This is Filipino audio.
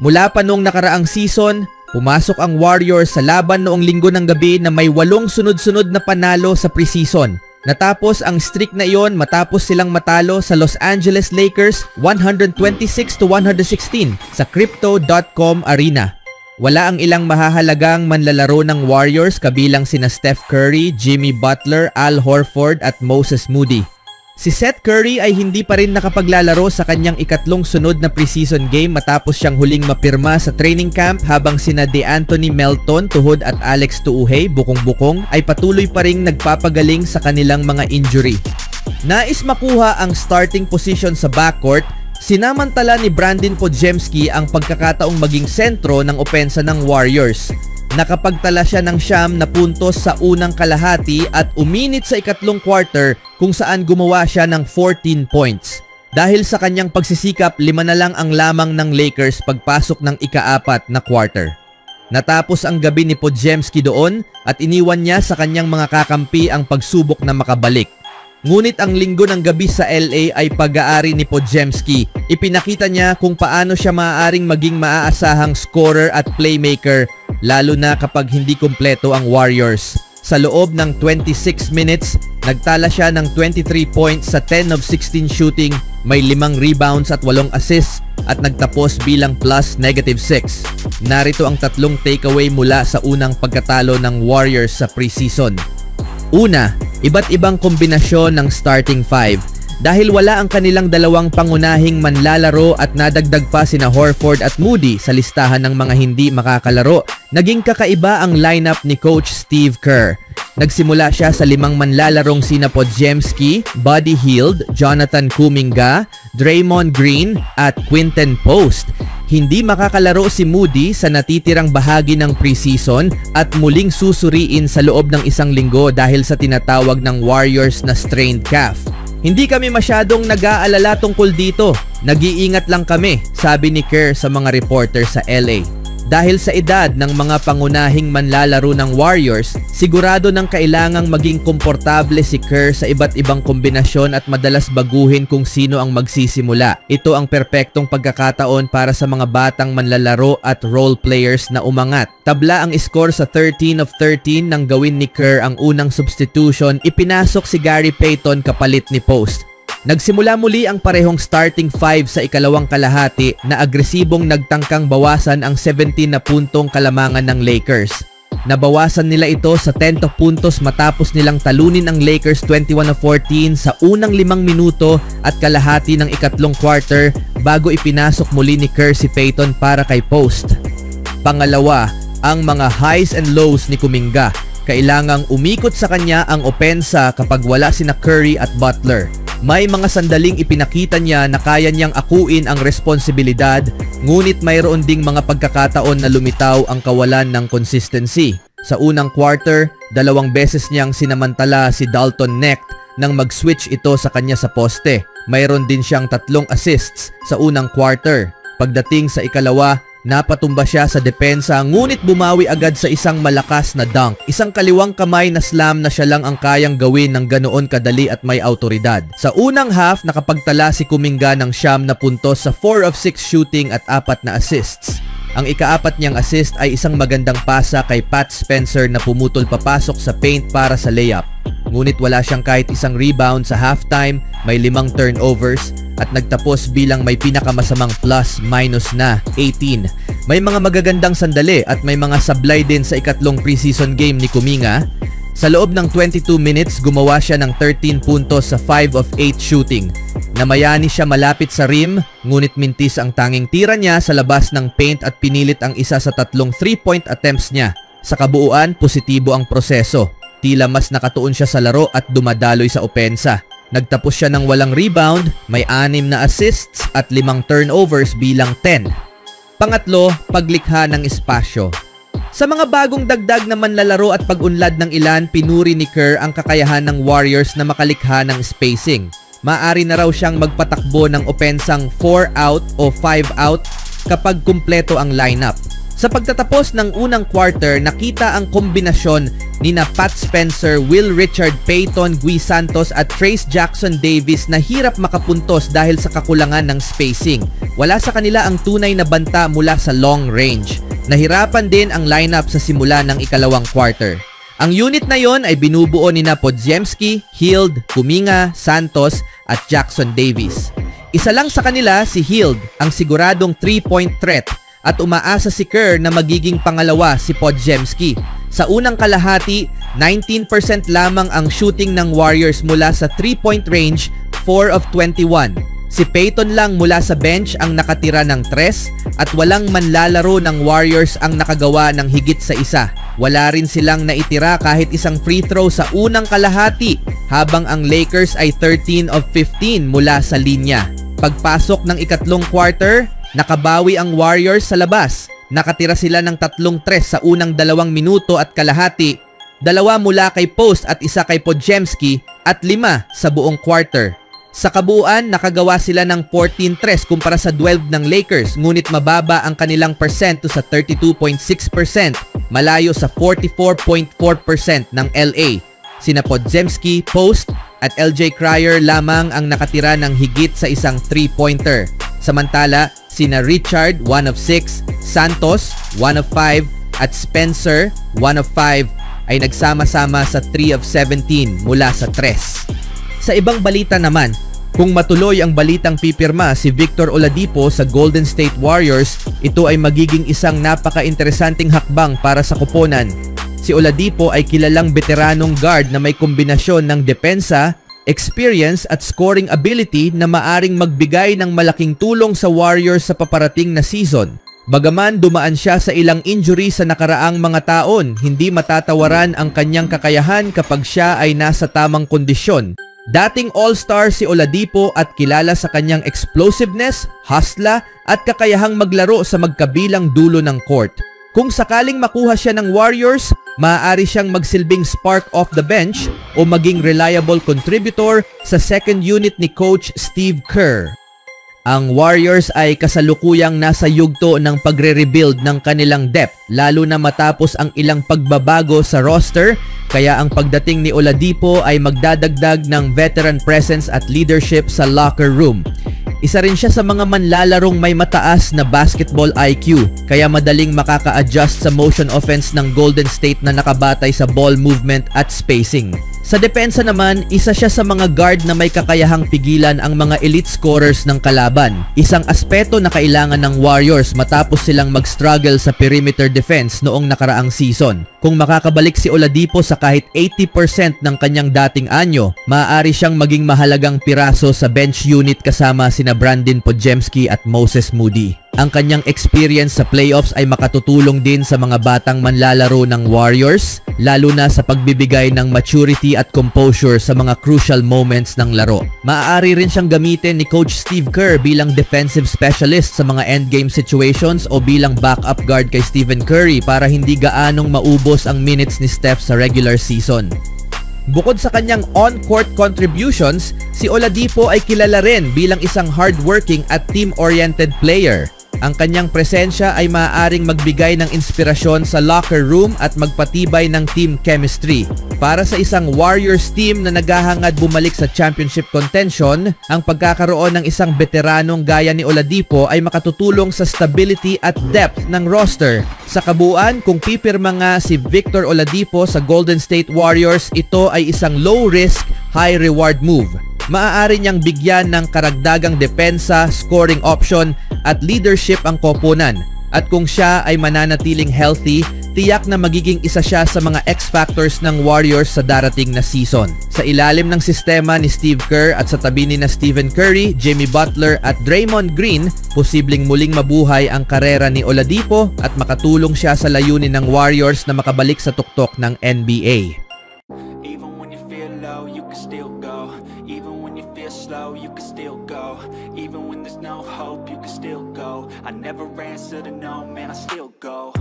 Mula pa noong nakaraang season, pumasok ang Warriors sa laban noong Linggo ng gabi na may 8 sunod-sunod na panalo sa preseason. Natapos ang streak na iyon matapos silang matalo sa Los Angeles Lakers 126-116 sa Crypto.com Arena. Wala ang ilang mahahalagang manlalaro ng Warriors kabilang sina Steph Curry, Jimmy Butler, Al Horford at Moses Moody. Si Seth Curry ay hindi pa rin nakapaglalaro sa kanyang ikatlong sunod na preseason game matapos siyang huling mapirma sa training camp habang sina DeAnthony Melton, Tuhod at Alex Tuuhey, bukong-bukong, ay patuloy pa ring nagpapagaling sa kanilang mga injury. Nais makuha ang starting position sa backcourt, sinamantala ni Brandon Podziemski ang pagkakataong maging sentro ng opensa ng Warriors. Nakapagtala siya ng 9 na puntos sa unang kalahati at uminit sa ikatlong quarter kung saan gumawa siya ng 14 points. Dahil sa kanyang pagsisikap, 5 na lang ang lamang ng Lakers pagpasok ng ika-4 na quarter. Natapos ang gabi ni Podziemski doon at iniwan niya sa kanyang mga kakampi ang pagsubok na makabalik. Ngunit ang Linggo ng gabi sa LA ay pag-aari ni Podziemski. Ipinakita niya kung paano siya maaaring maging maaasahang scorer at playmaker lalo na kapag hindi kumpleto ang Warriors. Sa loob ng 26 minutes, nagtala siya ng 23 points sa 10 of 16 shooting, may 5 rebounds at 8 assists at nagtapos bilang +-6. Narito ang 3 takeaway mula sa unang pagkatalo ng Warriors sa preseason. Una, iba't ibang kombinasyon ng starting 5. Dahil wala ang kanilang dalawang pangunahing manlalaro at nadagdag pa sina Horford at Moody sa listahan ng mga hindi makakalaro, naging kakaiba ang lineup ni Coach Steve Kerr. Nagsimula siya sa 5 manlalarong sina Podziemski, Buddy Hield, Jonathan Kuminga, Draymond Green at Quinton Post. Hindi makakalaro si Moody sa natitirang bahagi ng preseason at muling susuriin sa loob ng 1 linggo dahil sa tinatawag ng Warriors na strained calf. Hindi kami masyadong nag-aalala tungkol dito. Nag-iingat lang kami, sabi ni Kerr sa mga reporter sa LA. Dahil sa edad ng mga pangunahing manlalaro ng Warriors, sigurado nang kailangang maging komportable si Kerr sa iba't ibang kombinasyon at madalas baguhin kung sino ang magsisimula. Ito ang perpektong pagkakataon para sa mga batang manlalaro at role players na umangat. Tabla ang score sa 13 of 13 nang gawin ni Kerr ang unang substitution, ipinasok si Gary Payton kapalit ni Post. Nagsimula muli ang parehong starting 5 sa ikalawang kalahati na agresibong nagtangkang bawasan ang 17 na puntong kalamangan ng Lakers. Nabawasan nila ito sa 10 puntos matapos nilang talunin ang Lakers 21-14 sa unang 5 minuto at kalahati ng ikatlong quarter bago ipinasok muli ni Kerr si Payton para kay Post. Pangalawa, ang mga highs and lows ni Kuminga. Kailangang umikot sa kanya ang opensa kapag wala sina Curry at Butler. May mga sandaling ipinakita niya na kaya niyang akuin ang responsibilidad, ngunit mayroon ding mga pagkakataon na lumitaw ang kawalan ng consistency. Sa unang quarter, 2 beses niyang sinamantala si Dalton Knecht nang mag-switch ito sa kanya sa poste. Mayroon din siyang 3 assists sa unang quarter. Pagdating sa ikalawa, napatumba siya sa depensa ngunit bumawi agad sa isang malakas na dunk. Isang kaliwang kamay na slam na siya lang ang kayang gawin ng ganoon kadali at may autoridad. Sa unang half, nakapagtala si Kuminga ng 9 na puntos sa 4 of 6 shooting at 4 na assists. Ang ika-4 niyang assist ay isang magandang pasa kay Pat Spencer na pumutol papasok sa paint para sa layup. Ngunit wala siyang kahit isang rebound sa halftime, may 5 turnovers at nagtapos bilang may pinakamasamang plus-minus na 18. May mga magagandang sandali at may mga sablay din sa ikatlong preseason game ni Kuminga. Sa loob ng 22 minutes, gumawa siya ng 13 puntos sa 5 of 8 shooting. Namayani siya malapit sa rim, ngunit mintis ang tanging tira niya sa labas ng paint at pinilit ang isa sa 3 3-point attempts niya. Sa kabuuan, positibo ang proseso. Tila mas nakatuon siya sa laro at dumadaloy sa opensa. Nagtapos siya ng walang rebound, may 6 na assists at 5 turnovers bilang 10. Pangatlo, paglikha ng espasyo. Sa mga bagong dagdag na manlalaro at pag-unlad ng ilan, pinuri ni Kerr ang kakayahan ng Warriors na makalikha ng spacing. Maaari na raw siyang magpatakbo ng opensang 4 out o 5 out kapag kumpleto ang lineup. Sa pagtatapos ng unang quarter, nakita ang kombinasyon ni na Pat Spencer, Will Richard, Peyton, Gui Santos at Trace Jackson Davis na hirap makapuntos dahil sa kakulangan ng spacing. Wala sa kanila ang tunay na banta mula sa long range. Nahirapan din ang lineup sa simula ng ikalawang quarter. Ang unit na yon ay binubuo ni na Podziemski, Hield, Kuminga, Santos at Jackson Davis. Isa lang sa kanila si Hield, ang siguradong 3-point threat, at umaasa si Kerr na magiging pangalawa si Podziemski. Sa unang kalahati, 19% lamang ang shooting ng Warriors mula sa 3-point range, 4 of 21. Si Peyton lang mula sa bench ang nakatira ng 3 at walang manlalaro ng Warriors ang nakagawa ng higit sa isa. Wala rin silang naitira kahit isang free throw sa unang kalahati, habang ang Lakers ay 13 of 15 mula sa linya. Pagpasok ng ikatlong quarter, nakabawi ang Warriors sa labas. Nakatira sila ng 3 sa unang 2 minuto at kalahati, 2 mula kay Post at 1 kay Podziemski at 5 sa buong quarter. Sa kabuuan, nakagawa sila ng 14 kumpara sa 12 ng Lakers, ngunit mababa ang kanilang persento sa 32.6%, malayo sa 44.4% ng LA. Sina Podziemski, Post at LJ Cryer lamang ang nakatira ng higit sa isang 3-pointer. Samantala, sina Richard, 1 of 6, Santos, 1 of 5, at Spencer, 1 of 5, ay nagsama-sama sa 3 of 17 mula sa 3. Sa ibang balita naman, kung matuloy ang balitang pipirma si Victor Oladipo sa Golden State Warriors, ito ay magiging isang napaka-interesanting hakbang para sa koponan. Si Oladipo ay kilalang veteranong guard na may kombinasyon ng depensa, experience at scoring ability na maaring magbigay ng malaking tulong sa Warriors sa paparating na season. Bagaman dumaan siya sa ilang injury sa nakaraang mga taon, hindi matatawaran ang kanyang kakayahan kapag siya ay nasa tamang kondisyon. Dating all-star si Oladipo at kilala sa kanyang explosiveness, hustla at kakayahang maglaro sa magkabilang dulo ng court. Kung sakaling makuha siya ng Warriors, maaari siyang magsilbing spark off the bench o maging reliable contributor sa second unit ni Coach Steve Kerr. Ang Warriors ay kasalukuyang nasa yugto ng pagre-rebuild ng kanilang depth, lalo na matapos ang ilang pagbabago sa roster, kaya ang pagdating ni Oladipo ay magdadagdag ng veteran presence at leadership sa locker room. Isa rin siya sa mga manlalarong may mataas na basketball IQ, kaya madaling makaka-adjust sa motion offense ng Golden State na nakabatay sa ball movement at spacing. Sa depensa naman, isa siya sa mga guard na may kakayahang pigilan ang mga elite scorers ng kalaban. Isang aspeto na kailangan ng Warriors matapos silang mag-struggle sa perimeter defense noong nakaraang season. Kung makakabalik si Oladipo sa kahit 80% ng kanyang dating anyo, maaari siyang maging mahalagang piraso sa bench unit kasama sina Brandon Podziemski at Moses Moody. Ang kanyang experience sa playoffs ay makatutulong din sa mga batang manlalaro ng Warriors, lalo na sa pagbibigay ng maturity at composure sa mga crucial moments ng laro. Maaari rin siyang gamitin ni Coach Steve Kerr bilang defensive specialist sa mga endgame situations o bilang backup guard kay Stephen Curry para hindi gaanong maubos ang minutes ni Steph sa regular season. Bukod sa kanyang on-court contributions, si Oladipo ay kilala rin bilang isang hardworking at team-oriented player. Ang kanyang presensya ay maaaring magbigay ng inspirasyon sa locker room at magpatibay ng team chemistry. Para sa isang Warriors team na naghahangad bumalik sa championship contention, ang pagkakaroon ng isang veteranong gaya ni Oladipo ay makatutulong sa stability at depth ng roster. Sa kabuuan, kung pipirma nga si Victor Oladipo sa Golden State Warriors, ito ay isang low-risk, high-reward move. Maaari niyang bigyan ng karagdagang depensa, scoring option at leadership ang koponan. At kung siya ay mananatiling healthy, tiyak na magiging isa siya sa mga X-factors ng Warriors sa darating na season. Sa ilalim ng sistema ni Steve Kerr at sa tabi ni na Stephen Curry, Jimmy Butler at Draymond Green, posibleng muling mabuhay ang karera ni Oladipo at makatulong siya sa layunin ng Warriors na makabalik sa tuktok ng NBA. Even when you feel low, you can still go. Even when you feel slow, you can still go. Even when there's no hope, you can still go. I never answer to no, man, I still go.